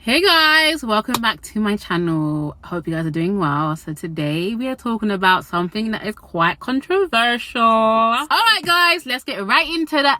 Hey guys, welcome back to my channel. Hope you guys are doing well. So today we are talking about something that is quite controversial. All right guys, let's get right into the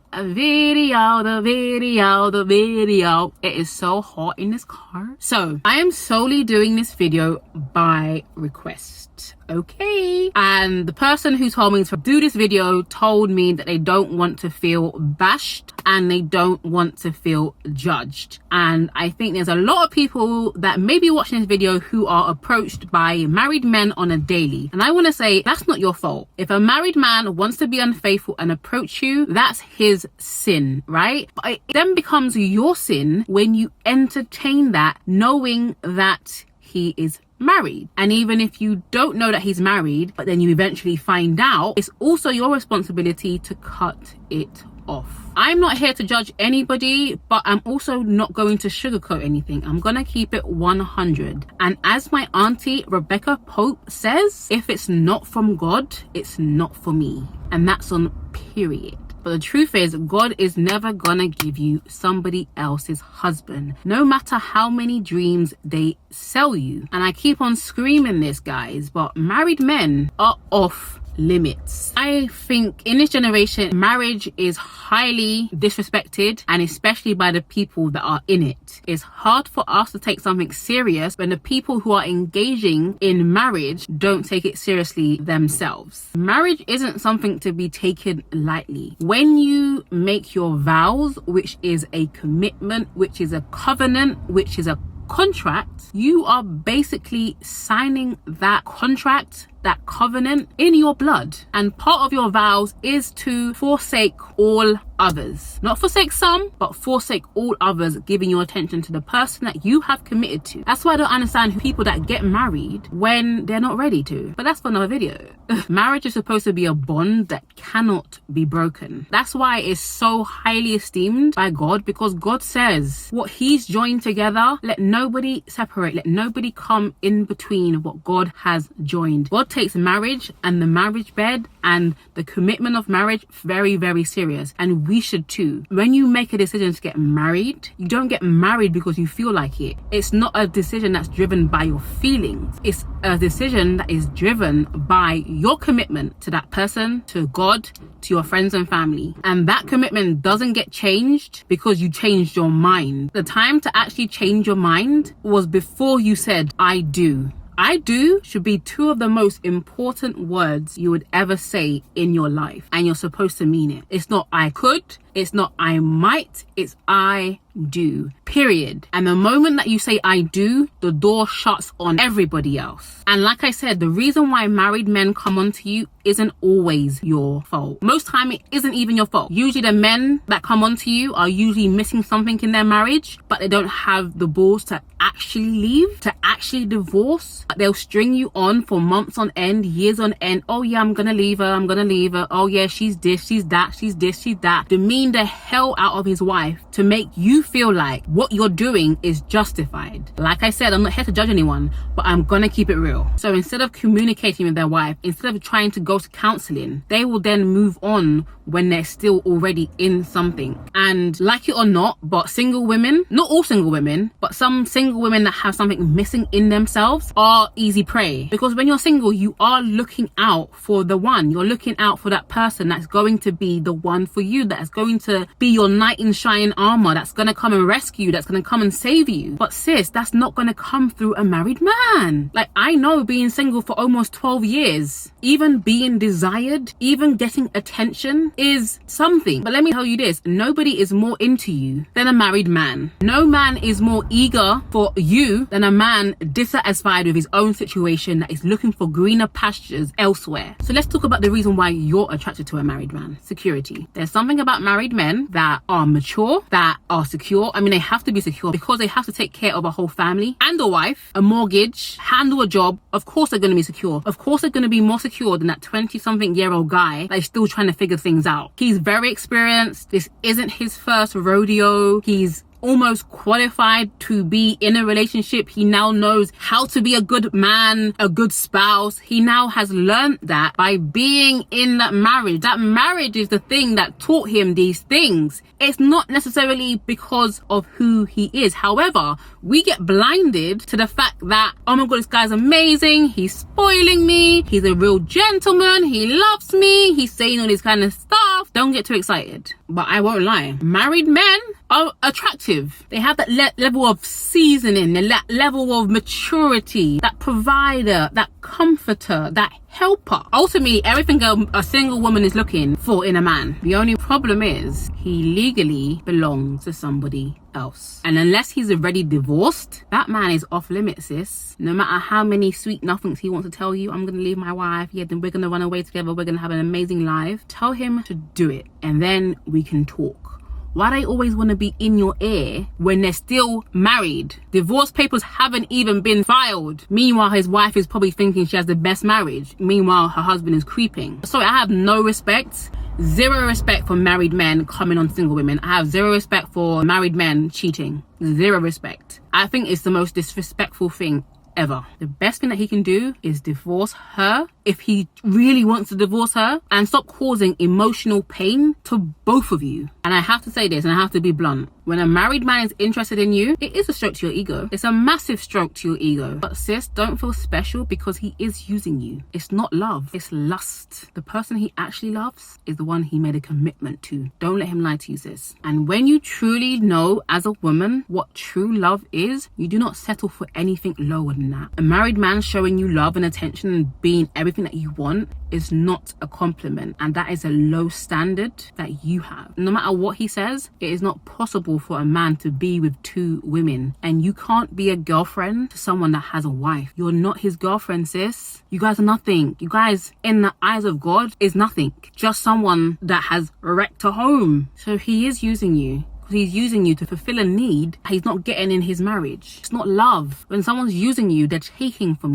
video. It is so hot in this car. So I am solely doing this video by request. Okay, and the person who told me to do this video told me that they don't want to feel bashed and they don't want to feel judged. And I think there's a lot of people that may be watching this video who are approached by married men on a daily, and I want to say that's not your fault. If a married man wants to be unfaithful and approach you, that's his sin, right? But it then becomes your sin when you entertain that, knowing that he is married. And even if you don't know that he's married, but then you eventually find out, it's also your responsibility to cut it off. I'm not here to judge anybody, but I'm also not going to sugarcoat anything. I'm gonna keep it 100. And as my auntie Rebecca Pope says, if it's not from God, it's not for me. And that's on period. But the truth is, God is never gonna give you somebody else's husband, no matter how many dreams they sell you. And I keep on screaming this, guys, but married men are off limits. I think in this generation, marriage is highly disrespected, and especially by the people that are in it. It's hard for us to take something serious when the people who are engaging in marriage don't take it seriously themselves. Marriage isn't something to be taken lightly. When you make your vows, which is a commitment, which is a covenant, which is a contract, you are basically signing that contract, that covenant, in your blood. And part of your vows is to forsake all others. Not forsake some, but forsake all others, giving your attention to the person that you have committed to. That's why I don't understand people that get married when they're not ready to. But that's for another video. Marriage is supposed to be a bond that cannot be broken. That's why it's so highly esteemed by God, because God says what he's joined together, let nobody separate, let nobody come in between what God has joined. God takes marriage and the marriage bed and the commitment of marriage very, very serious, and we should too. When you make a decision to get married, you don't get married because you feel like it. It's not a decision that's driven by your feelings. It's a decision that is driven by your commitment to that person, to God, to your friends and family. And that commitment doesn't get changed because you changed your mind. The time to actually change your mind was before you said, I do. I do should be two of the most important words you would ever say in your life, and you're supposed to mean it. It's not I could, it's not I might, it's I do, period. And the moment that you say I do, the door shuts on everybody else. And like I said, the reason why married men come onto you isn't always your fault. Most time it isn't even your fault. Usually the men that come onto you are usually missing something in their marriage, but they don't have the balls to actually leave, to actually divorce. They'll string you on for months on end, years on end. Oh yeah, I'm gonna leave her. Oh yeah, she's this, she's that, she's this, she's that. Demean the hell out of his wife to make you feel like what you're doing is justified. Like I said, I'm not here to judge anyone, but I'm gonna keep it real. So instead of communicating with their wife, instead of trying to go to counseling, they will then move on when they're still already in something. And like it or not, but single women, not all single women, but some single women that have something missing in themselves are easy prey. Because when you're single, you are looking out for the one. You're looking out for that person that's going to be the one for you, that's going to be your knight in shining armor, that's going to come and rescue you, that's going to come and save you. But sis, that's not going to come through a married man. Like, I know being single for almost 12 years, even being desired, even getting attention is something. But let me tell you this, nobody is more into you than a married man. No man is more eager for you than a man dissatisfied with his own situation that is looking for greener pastures elsewhere. So let's talk about the reason why you're attracted to a married man. Security. There's something about married men that are mature, that are secure. I mean, they have to be secure because they have to take care of a whole family and a wife, a mortgage, handle a job. Of course they're going to be secure. Of course they're going to be more secure than that 20-something-year-old guy that is still trying to figure things out. He's very experienced. This isn't his first rodeo. He's almost qualified to be in a relationship. He now knows how to be a good man, a good spouse. He now has learned that by being in that marriage. That marriage is the thing that taught him these things. It's not necessarily because of who he is. However, we get blinded to the fact that, oh my god, this guy's amazing, he's spoiling me, he's a real gentleman, he loves me, he's saying all this kind of stuff. Don't get too excited. But I won't lie, married men are attractive. They have that level of seasoning, that level of maturity, that provider, that comforter, that helper. Ultimately, everything a single woman is looking for in a man. The only problem is he legally belongs to somebody else. And unless he's already divorced, that man is off limits, sis. No matter how many sweet nothings he wants to tell you, I'm gonna leave my wife, yeah, then we're gonna run away together, we're gonna have an amazing life. Tell him to do it, and then we can talk. Why they always want to be in your ear when they're still married? Divorce papers haven't even been filed. Meanwhile, his wife is probably thinking she has the best marriage. Meanwhile, her husband is creeping. Sorry, I have no respect. Zero respect for married men coming on single women. I have zero respect for married men cheating. Zero respect. I think it's the most disrespectful thing ever. The best thing that he can do is divorce her if he really wants to divorce her, and stop causing emotional pain to both of you. And I have to say this, and I have to be blunt. When a married man is interested in you, it is a stroke to your ego. It's a massive stroke to your ego. But sis, don't feel special because he is using you. It's not love, it's lust. The person he actually loves is the one he made a commitment to. Don't let him lie to you, sis. And when you truly know as a woman what true love is, you do not settle for anything lower than that. A married man showing you love and attention and being everything that you want is not a compliment, and that is a low standard that you have. No matter what he says, it is not possible for a man to be with two women, and you can't be a girlfriend to someone that has a wife. You're not his girlfriend, sis. You guys are nothing. You guys, in the eyes of God, is nothing. Just someone that has wrecked a home. So he is using you. He's using you to fulfill a need he's not getting in his marriage. It's not love. When someone's using you, they're taking from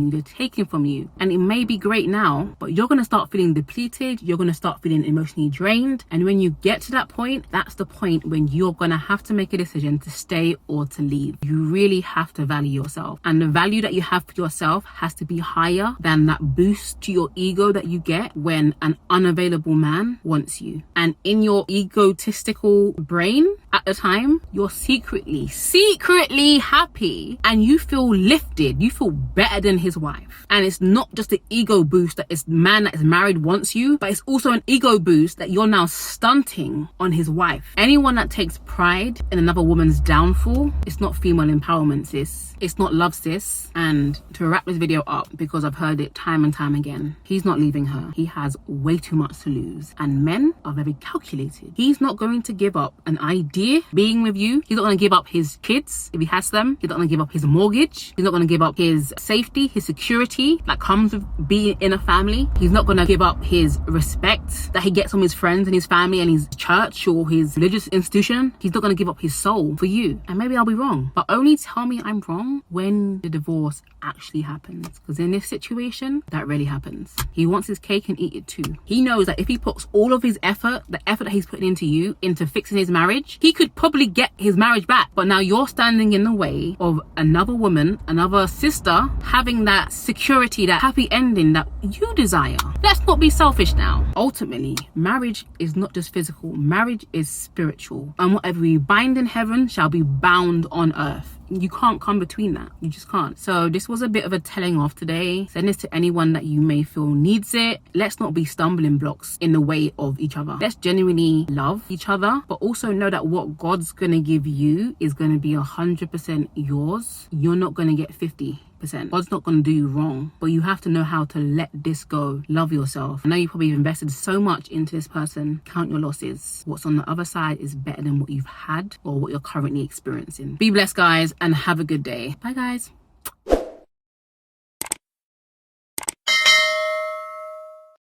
you. And it may be great now, but you're going to start feeling depleted. You're going to start feeling emotionally drained. And when you get to that point, that's the point when you're going to have to make a decision to stay or to leave. You really have to value yourself. And the value that you have for yourself has to be higher than that boost to your ego that you get when an unavailable man wants you. And in your egotistical brain, at the time, you're secretly happy, and you feel lifted. You feel better than his wife. And it's not just an ego boost that this man that is married wants you, but it's also an ego boost that you're now stunting on his wife. Anyone that takes pride in another woman's downfall, it's not female empowerment, sis. It's not love, sis. And to wrap this video up, because I've heard it time and time again, he's not leaving her. He has way too much to lose. And men are very calculated. He's not going to give up an idea being with you. He's not going to give up his kids if he has them. He's not going to give up his mortgage. He's not going to give up his safety, his security that comes with being in a family. He's not going to give up his respect that he gets from his friends and his family and his church or his religious institution. He's not going to give up his soul for you. And maybe I'll be wrong, but only tell me I'm wrong when the divorce actually happens, because in this situation that really happens. He wants his cake and eat it too. He knows that if he puts all of his effort, the effort that he's putting into you, into fixing his marriage, he could probably get his marriage back. But now you're standing in the way of another woman, another sister, having that security, that happy ending that you desire. Let's not be selfish now. Ultimately, marriage is not just physical. Marriage is spiritual, and whatever we bind in heaven shall be bound on earth. You can't come between that. You just can't. So this was a bit of a telling off today. Send this to anyone that you may feel needs it. Let's not be stumbling blocks in the way of each other. Let's genuinely love each other, but also know that what God's gonna give you is gonna be 100% yours. You're not gonna get 50%. God's not going to do you wrong, but you have to know how to let this go. Love yourself. I know you probably invested so much into this person. Count your losses. What's on the other side is better than what you've had or what you're currently experiencing. Be blessed, guys, and have a good day. Bye, guys.